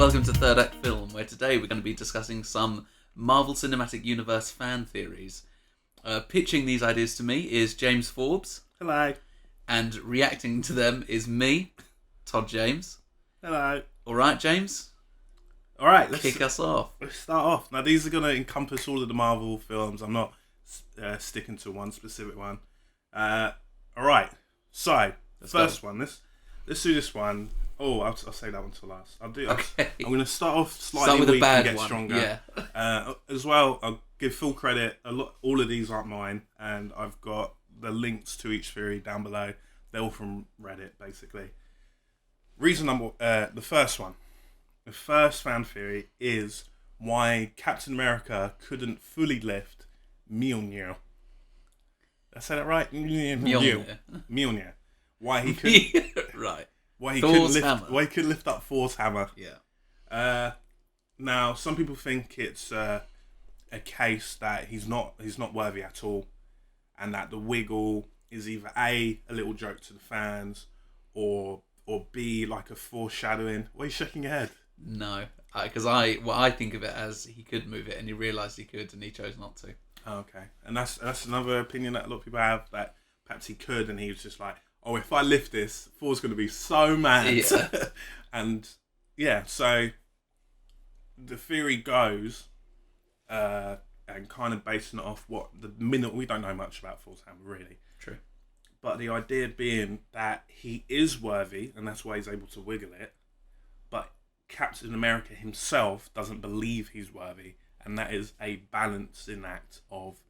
welcome to Third Act Film, where today we're going to be discussing some Marvel Cinematic Universe fan theories. Pitching these ideas to me is James Forbes. Hello. And reacting to them is me, Todd James. Hello. Alright, James? Alright, let's kick us off. Let's start off. Now, these are going to encompass all of the Marvel films. I'm not sticking to one specific one. Alright, so, first one. Let's do this one. Oh, I'll say that one till last. Okay. I'm going to start off slightly weak and get stronger. Yeah. As well, I'll give full credit. All of these aren't mine, and I've got the links to each theory down below. They're all from Reddit, basically. Reason number, the first one. The first fan theory is why Captain America couldn't fully lift Mjolnir. Did I say that right? Mjolnir. Why he couldn't... Right. Why he couldn't lift up Thor's hammer. Yeah. Now, some people think it's a case that he's not worthy at all, and that the wiggle is either A, a little joke to the fans, or B, like a foreshadowing. Why are you shaking your head? No, because I think of it as he could move it, and he realised he could, and he chose not to. Oh, okay, and that's another opinion that a lot of people have, that perhaps he could, and he was just like, oh, if I lift this, Thor's going to be so mad. Yeah. And yeah, so the theory goes, and kind of basing it off we don't know much about Thor's hammer, really. True. But the idea being that he is worthy, and that's why he's able to wiggle it, but Captain America himself doesn't believe he's worthy, and that is a balancing act of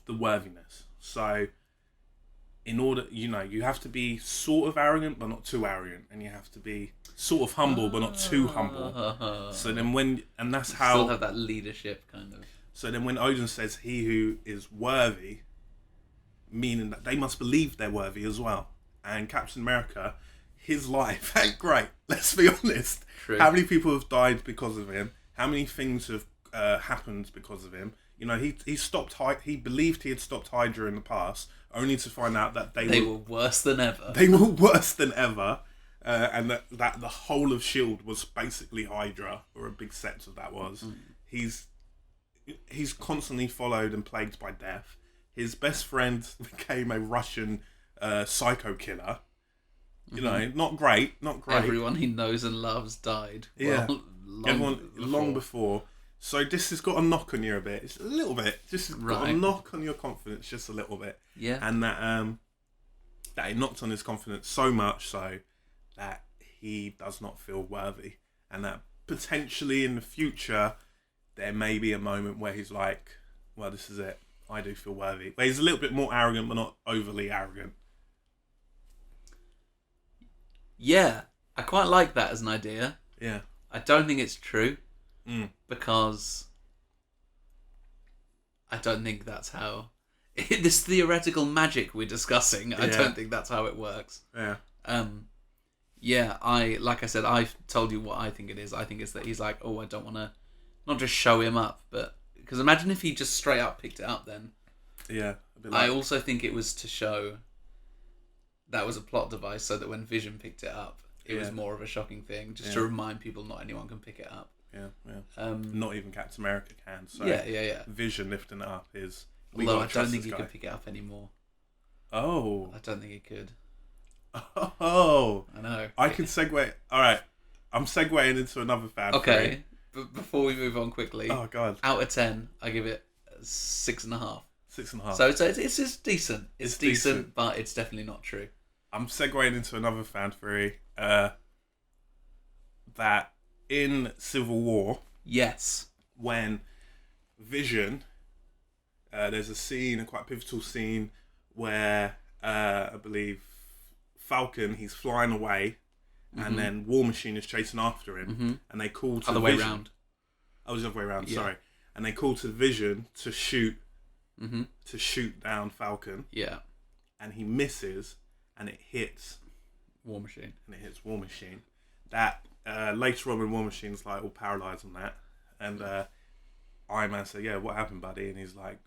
the worthiness. So, in order, you have to be sort of arrogant, but not too arrogant, and you have to be sort of humble, but not too humble. So then and that's how... Still have that leadership, kind of. So then when Odin says, he who is worthy, meaning that they must believe they're worthy as well. And Captain America, his life ain't great. Let's be honest. True. How many people have died because of him? How many things have happened because of him? He believed he had stopped Hydra in the past, only to find out that they were worse than ever. They were worse than ever, and that the whole of S.H.I.E.L.D. was basically Hydra, or a big set of that was. Mm. He's constantly followed and plagued by death. His best friend became a Russian psycho killer. Not great. Everyone he knows and loves died. Yeah, long before. So this has got a knock on you a bit. It's a little bit. Got a knock on your confidence, just a little bit. Yeah. And that it knocked on his confidence so much so that he does not feel worthy, and that potentially in the future there may be a moment where he's like, well, this is it. I do feel worthy. But he's a little bit more arrogant, but not overly arrogant. Yeah, I quite like that as an idea. Yeah. I don't think it's true, because I don't think that's how... this theoretical magic we're discussing, I don't think that's how it works. Yeah. Like I said, I've told you what I think it is. I think it's that he's like, oh, I don't want to not just show him up, but... Because imagine if he just straight up picked it up then. Yeah. I also think it was to show that was a plot device, so that when Vision picked it up, it was more of a shocking thing, just to remind people not anyone can pick it up. Yeah. Not even Captain America can. So yeah. Vision lifting it up is... Although I don't think he could pick it up anymore. Oh. I don't think he could. Oh. I know. I can segue... Alright. I'm segueing into another fan. Okay. But before we move on quickly... Oh, God. Out of 10, I give it 6.5. 6.5. So it's just decent. It's decent, but it's definitely not true. I'm segueing into another fan theory. That in Civil War... Yes. When Vision... there's a quite pivotal scene, where I believe Falcon, he's flying away, and then War Machine is chasing after him, and they call to Other way round. Oh, it was the other way around. Sorry. And they call to Vision to shoot down Falcon. Yeah. And he misses, and it hits War Machine. That later on when War Machine's like all paralysed on that, and Iron Man said, "Yeah, what happened, buddy?" And he's like,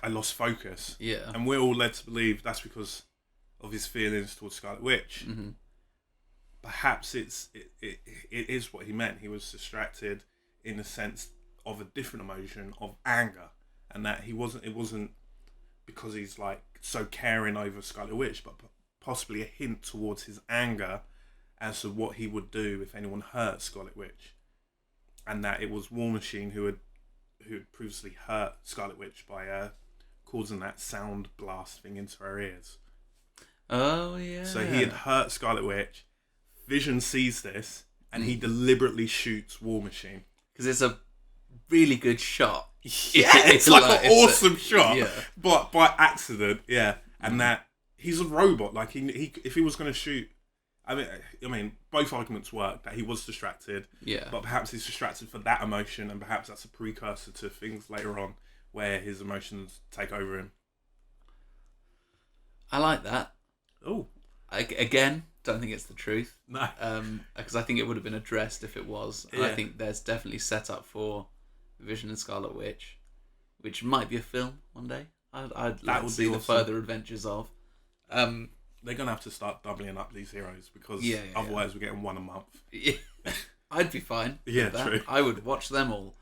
I lost focus. Yeah. And we're all led to believe that's because of his feelings towards Scarlet Witch. perhaps it is what he meant. He was distracted in the sense of a different emotion of anger, and that it wasn't because he's like so caring over Scarlet Witch, but possibly a hint towards his anger as to what he would do if anyone hurt Scarlet Witch, and that it was War Machine who had previously hurt Scarlet Witch by causing that sound blast thing into her ears. Oh yeah. So he had hurt Scarlet Witch. Vision sees this, and he deliberately shoots War Machine because it's a really good shot. Yeah, it's like an awesome shot, but by accident, and that he's a robot. Like he if he was going to shoot, I mean, both arguments work. That he was distracted, but perhaps he's distracted for that emotion, and perhaps that's a precursor to things later on where his emotions take over him. I like that. Oh, again, don't think it's the truth. No, because I think it would have been addressed if it was. And I think there's definitely set up for Vision and Scarlet Witch, which might be a film one day. I'd like to see the further adventures of. They're gonna have to start doubling up these heroes because otherwise we're getting one a month. Yeah. I'd be fine. Yeah, true. I would watch them all.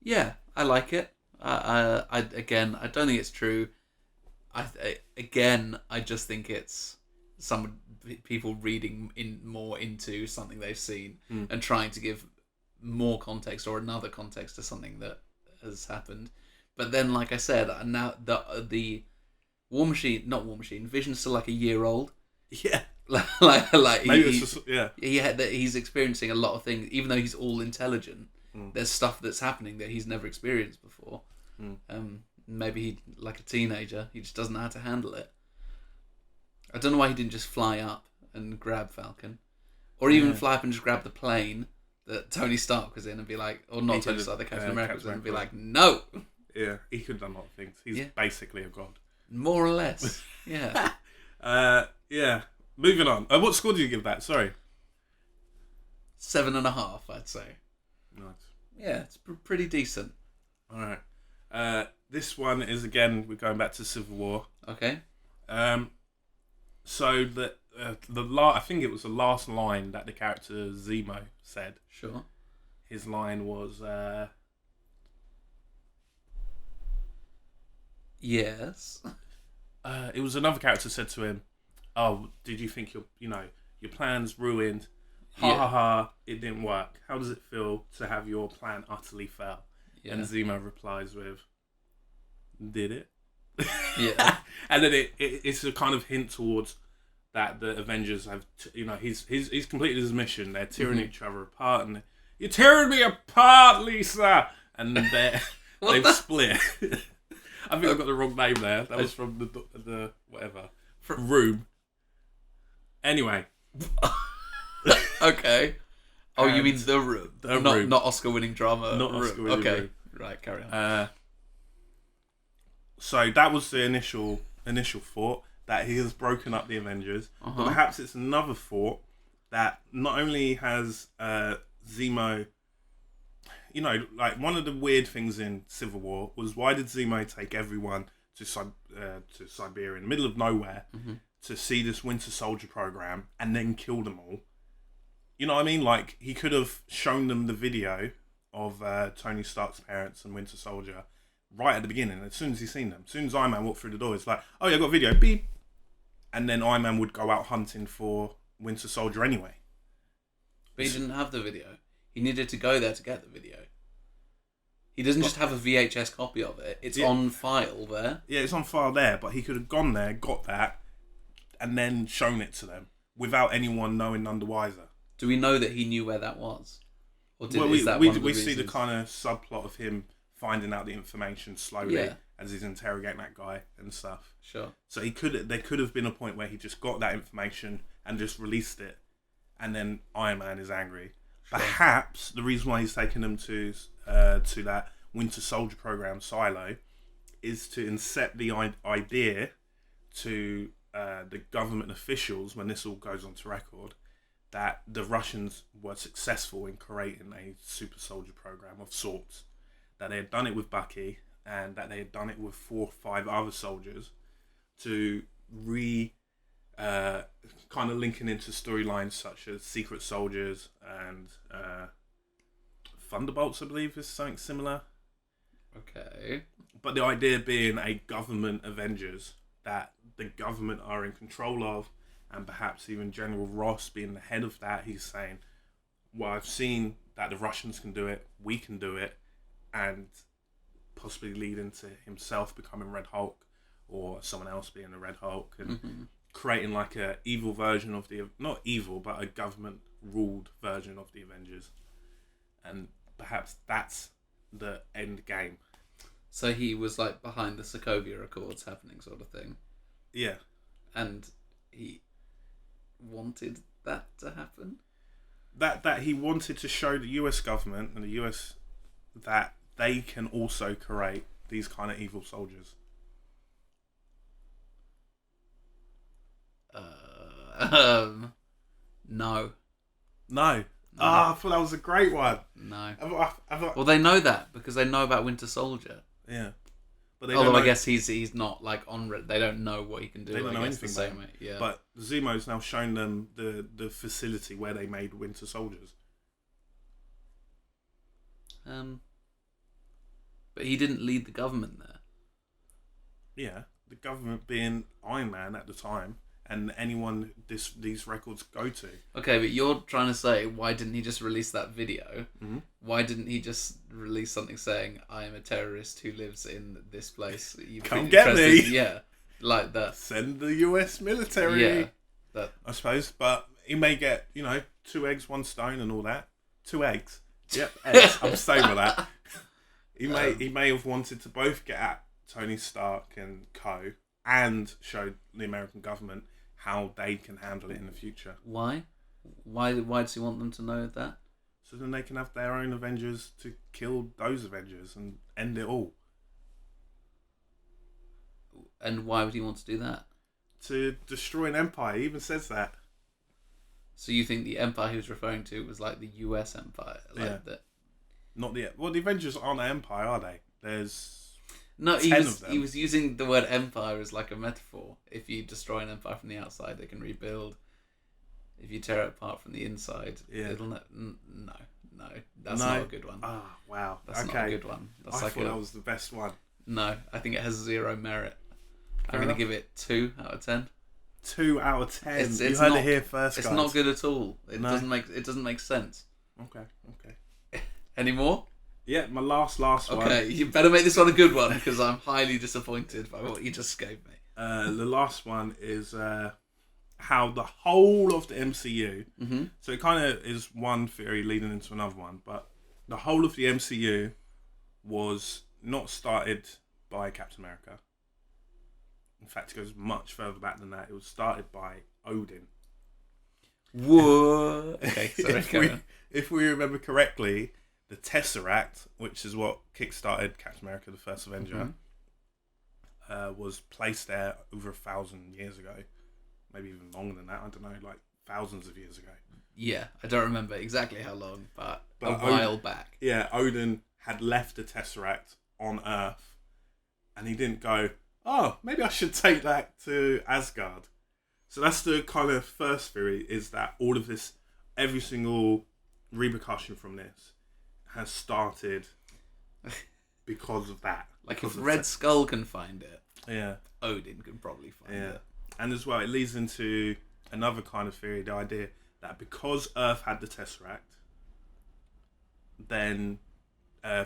Yeah, I like it. I don't think it's true. I just think it's some people reading more into something they've seen and trying to give more context or another context to something that has happened. But then, like I said, now the Vision's still like a year old. Yeah. like maybe he's experiencing a lot of things, even though he's all intelligent. There's stuff that's happening that he's never experienced before. Maybe he, like a teenager, he just doesn't know how to handle it. I don't know why he didn't just fly up and grab Falcon, or even fly up and just grab the plane that Tony Stark was in and be like, or not Tony Stark, the Captain America was in, and be like, no. Yeah, he could have done a lot of things. He's basically a god, more or less. Yeah. Yeah. Moving on. What score do you give that? Sorry. 7.5, I'd say. Nice. Yeah, it's pretty decent. All right. This one is, again, we're going back to Civil War. Okay. So I think it was the last line that the character Zemo said. Sure. His line was, yes. It was another character said to him, "Oh, did you think your plans ruined? Ha ha ha! It didn't work. How does it feel to have your plan utterly fail?" Yeah. And Zemo replies with, "Did it?" Yeah. And then it's a kind of hint towards that the Avengers have, he's completed his mission. They're tearing each other apart, and you're tearing me apart, Lisa. And they've split. I think I got the wrong name there. That was from the whatever Room. Anyway. Okay. Oh, you mean The Room? Room. Not Oscar-winning drama. Not Room. Oscar-winning. Okay. Room. Right. Carry on. So that was the initial thought that he has broken up the Avengers, but perhaps it's another thought that not only has Zemo. Like one of the weird things in Civil War was, why did Zemo take everyone to Siberia in the middle of nowhere to see this Winter Soldier program and then kill them all? You know what I mean? Like, he could have shown them the video of Tony Stark's parents and Winter Soldier right at the beginning. As soon as he's seen them, as soon as Iron Man walked through the door, it's like, oh yeah, I got a video, beep, and then Iron Man would go out hunting for Winter Soldier anyway. But he didn't have the video. He needed to go there to get the video. He doesn't just have a VHS copy of it. It's on file there. Yeah, it's on file there, but he could have gone there, got that, and then shown it to them without anyone knowing none the wiser. Do we know that he knew where that was? Or we see the kind of subplot of him finding out the information slowly as he's interrogating that guy and stuff. Sure. So there could have been a point where he just got that information and just released it, and then Iron Man is angry. Sure. Perhaps the reason why he's taken them to that Winter Soldier program silo is to incept the idea to the government officials, when this all goes onto record, that the Russians were successful in creating a super soldier program of sorts, that they had done it with Bucky and that they had done it with 4 or 5 other soldiers to kind of linking into storylines such as Secret Soldiers and Thunderbolts, I believe, is something similar. Okay. But the idea being a government Avengers that the government are in control of, and perhaps even General Ross being the head of that, he's saying, well, I've seen that the Russians can do it, we can do it, and possibly lead into himself becoming Red Hulk or someone else being the Red Hulk, and creating like a evil version of the, not evil, but a government ruled version of the Avengers. And perhaps that's the end game. So he was like behind the Sokovia Accords happening, sort of thing. Yeah. And he wanted that to happen? That he wanted to show the US government and the US that they can also create these kind of evil soldiers. No. No. I thought that was a great one. No. I well, they know that because they know about Winter Soldier. Yeah. But although I guess he's not like on. They don't know what he can do. They don't know anything the same about way. Yeah. But Zemo's now shown them the facility where they made Winter Soldiers. But he didn't lead the government there. Yeah, the government being Iron Man at the time, and anyone these records go to. Okay, but you're trying to say, why didn't he just release that video? Mm-hmm. Why didn't he just release something saying, I am a terrorist who lives in this place? Come get me! Yeah, like that. Send the US military. Yeah. That. I suppose, but he may get, 2 eggs, 1 stone and all that. 2 eggs. Yep, eggs. I'm staying with that. He may have wanted to both get at Tony Stark and co. and show the American government how they can handle it in the future. Why? Why does he want them to know that? So then they can have their own Avengers to kill those Avengers and end it all. And why would he want to do that? To destroy an empire. He even says that. So you think the empire he was referring to was like the US empire? Like that? Not the... Well, the Avengers aren't an empire, are they? There's... No, he was using the word empire as like a metaphor. If you destroy an empire from the outside, they can rebuild. If you tear it apart from the inside, it'll no, that's not a good one. Oh, wow. That's not a good one. That's I thought that was the best one. No, I think it has 0 merit. I'm going to give it 2 out of 10. 2 out of 10. It's you heard not, it here first, guys. It's not good at all. It doesn't make sense. Okay. Any more? Yeah, my last one. Okay, you better make this one a good one because I'm highly disappointed by what you just gave me. The last one is how the whole of the MCU, so it kind of is one theory leading into another one, but the whole of the MCU was not started by Captain America. In fact, it goes much further back than that. It was started by Odin. What? Okay, sorry. If we remember correctly, the Tesseract, which is what kickstarted Captain America, the first Avenger, was placed there over 1,000 years ago. Maybe even longer than that. I don't know, like thousands of years ago. Yeah, I don't remember exactly how long, but a while back. Yeah, Odin had left the Tesseract on Earth, and he didn't go, oh, maybe I should take that to Asgard. So that's the kind of first theory, is that all of this, every single repercussion from this has started because of that. Like if Red Skull can find it, yeah, Odin can probably find it. And as well, it leads into another kind of theory, the idea that because Earth had the Tesseract, then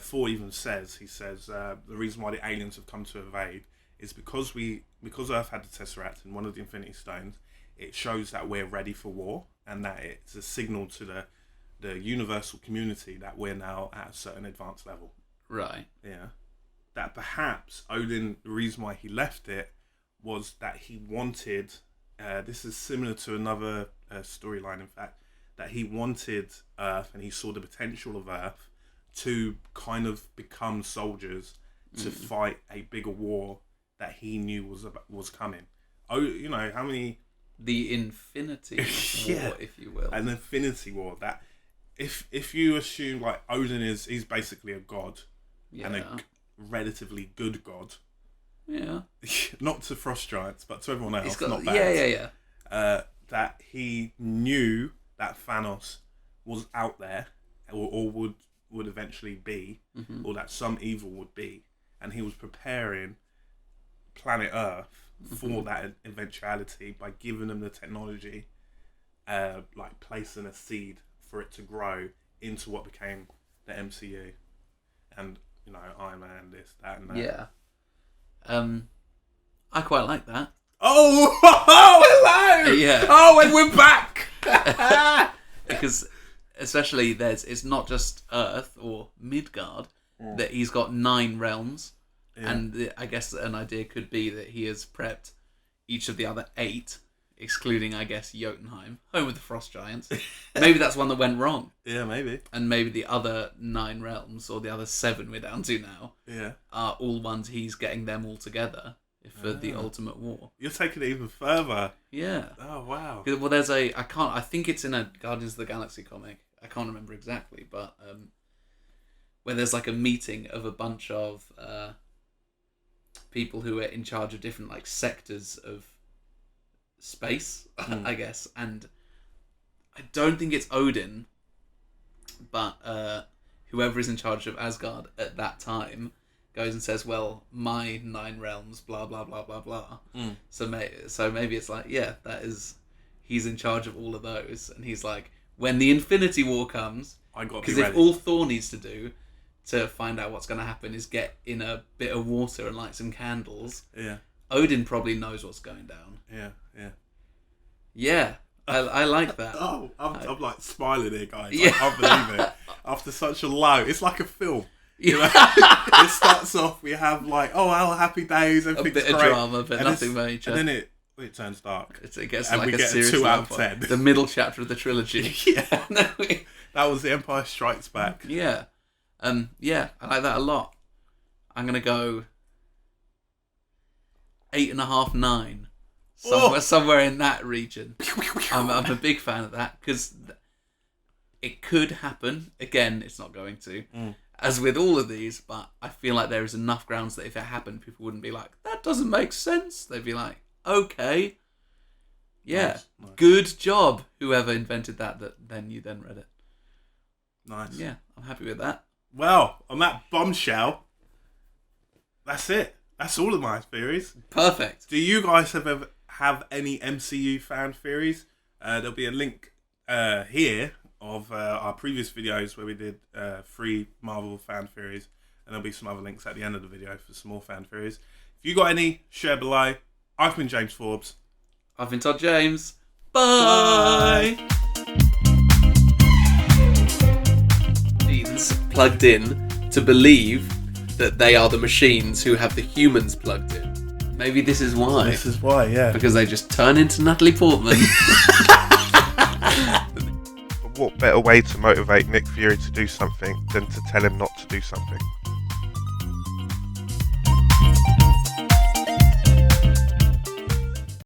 Thor even says, the reason why the aliens have come to invade is because Earth had the Tesseract and one of the Infinity Stones, it shows that we're ready for war, and that it's a signal to the universal community that we're now at a certain advanced level. Right. Yeah. That perhaps Odin, the reason why he left it was that he wanted, this is similar to another storyline, in fact, that he wanted Earth and he saw the potential of Earth to kind of become soldiers to fight a bigger war that he knew was coming. Oh, you know, how many... The Infinity War, if you will. An Infinity War. That if you assume, like, Odin he's basically a god. Yeah. And a relatively good god. Yeah. Not to frost giants, but to everyone else, not bad. Yeah. that he knew that Thanos was out there, or would eventually be, or that some evil would be, and he was preparing planet Earth for that eventuality by giving them the technology, like placing a seed for it to grow into what became the MCU, and Iron Man, this, that, and that. Yeah. I quite like that. Oh, hello! Yeah. Oh, and we're back! Because especially it's not just Earth or Midgard, that he's got 9 realms. Yeah. And I guess an idea could be that he has prepped each of the other 8, excluding, I guess, Jotunheim, home of the Frost Giants. Maybe that's one that went wrong. Yeah, maybe. And maybe the other 9 realms, or the other 7 we're down to now, are all ones he's getting them all together for the ultimate war. You're taking it even further. Yeah. Oh, wow. Well, there's I think it's in a Guardians of the Galaxy comic. I can't remember exactly, but where there's like a meeting of a bunch of people who are in charge of different like sectors of space, I guess. And I don't think it's Odin, but whoever is in charge of Asgard at that time goes and says, well, my 9 realms, blah, blah, blah, blah, blah. So maybe it's like, he's in charge of all of those. And he's like, when the Infinity War comes, because if all Thor needs to do to find out what's going to happen is get in a bit of water and light some candles, Odin probably knows what's going down. Yeah, I like that. I'm like smiling here, guys. I can't believe it. After such a low, it's like a film. It starts off, we have like, our happy days, everything's great. A bit of drama, but nothing major. And then it turns dark. It gets and like we a get serious 2 out of 10. The middle chapter of the trilogy. That was The Empire Strikes Back. Yeah. I like that a lot. I'm going to go 8.5, 9. Somewhere in that region. I'm a big fan of that, because it could happen. Again, it's not going to. As with all of these, but I feel like there is enough grounds that if it happened, people wouldn't be like, that doesn't make sense. They'd be like, okay. Yeah. Nice. Good job, whoever invented that then read it. Nice. Yeah, I'm happy with that. Well, on that bombshell, that's it. That's all of my theories. Perfect. Do you guys have any MCU fan theories? There'll be a link here of our previous videos where we did 3 Marvel fan theories, and there'll be some other links at the end of the video for some more fan theories. If you got any, share below. I've been James Forbes. I've been Todd James. Bye! Machines plugged in to believe that they are the machines who have the humans plugged in. Maybe this is why. This is why, yeah. Because they just turn into Natalie Portman. What better way to motivate Nick Fury to do something than to tell him not to do something?